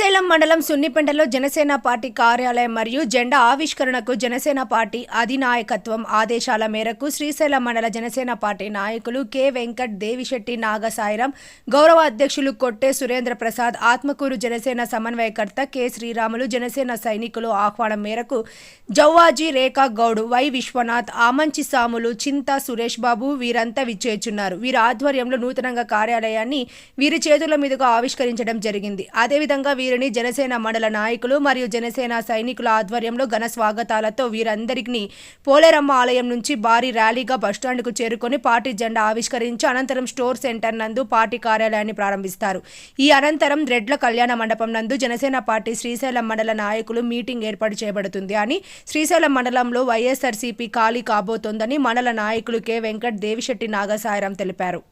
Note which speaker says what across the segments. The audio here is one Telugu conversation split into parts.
Speaker 1: శ్రీశైలం మండలం సున్నిపెంటలో జనసేన పార్టీ కార్యాలయం మరియు జెండా ఆవిష్కరణకు జనసేన పార్టీ అధినాయకత్వం ఆదేశాల మేరకు శ్రీశైలం మండల జనసేన పార్టీ నాయకులు కె వెంకట్, దేవిశెట్టి నాగసాయిరాం, గౌరవ అధ్యక్షులు కొట్టే సురేంద్ర ప్రసాద్, ఆత్మకూరు జనసేన సమన్వయకర్త కె శ్రీరాములు, జనసేన సైనికులు ఆహ్వానం మేరకు జవ్వాజీ, రేఖా గౌడ్, వై విశ్వనాథ్, ఆమంచి సాములు, చింతా సురేష్ బాబు వీరంతా విచ్చేస్తున్నారు. వీరి ఆధ్వర్యంలో నూతనంగా కార్యాలయాన్ని వీరి చేతుల మీదుగా ఆవిష్కరించడం జరిగింది. అదేవిధంగా వీరిని జనసేన మండల నాయకులు మరియు జనసేన సైనికుల ఆధ్వర్యంలో ఘన స్వాగతాలతో వీరందరికీ పోలేరమ్మ ఆలయం నుంచి భారీ ర్యాలీగా బస్టాండ్కు చేరుకొని పార్టీ జెండా ఆవిష్కరించి అనంతరం స్టోర్ సెంటర్ నందు పార్టీ కార్యాలయాన్ని ప్రారంభిస్తారు. ఈ అనంతరం రెడ్ల కళ్యాణ మండపం నందు జనసేన పార్టీ శ్రీశైలం మండల నాయకులు మీటింగ్ ఏర్పాటు చేయబడుతుంది అని, శ్రీశైలం మండలంలో వైఎస్ఆర్సీపీ ఖాళీ కాబోతోందని మండల నాయకులు కె వెంకట్, దేవిశెట్టి నాగసాయిరాం తెలిపారు.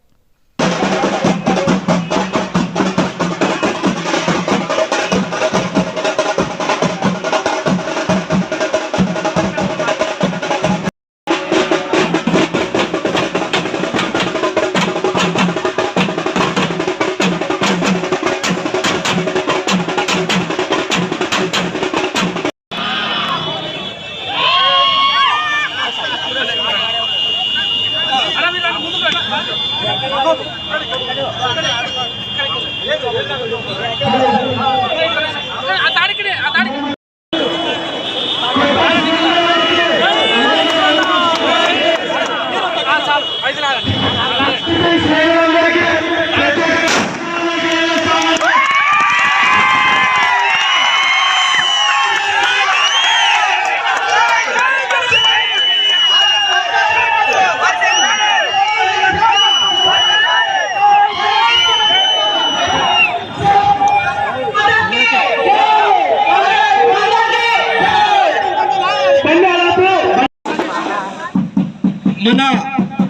Speaker 2: మన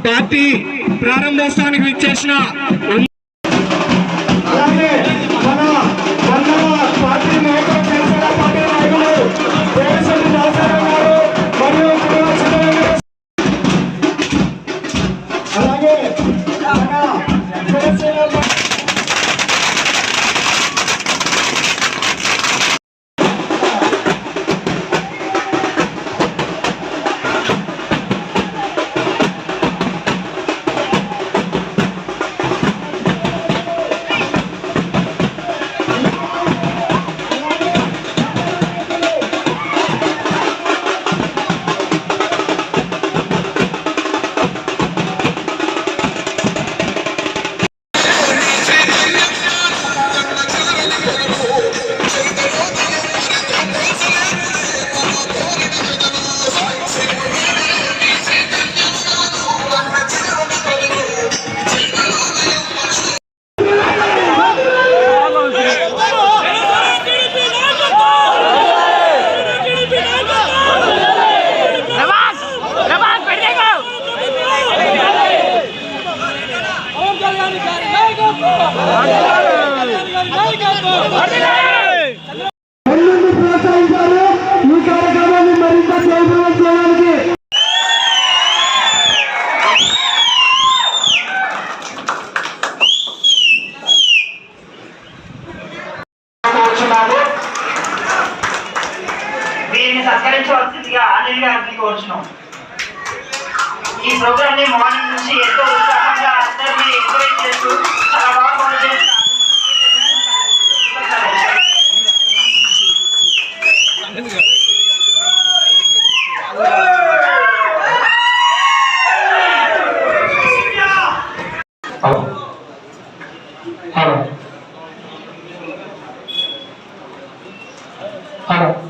Speaker 2: పార్టీ ప్రారంభోత్సవానికి విచ్చేసిన
Speaker 3: దీన్ని సత్కరించవలసిందిగా అనిల్ గారిని కోరుచున్నాం. ఈ ప్రోగ్రామ్ ని మార్నింగ్ నుంచి ఎంతో ఉత్సాహంగా అందరినీ ఎంకరేజ్ చేస్తూ చాలా బాగా పనిచేస్తున్నారు.
Speaker 2: హలో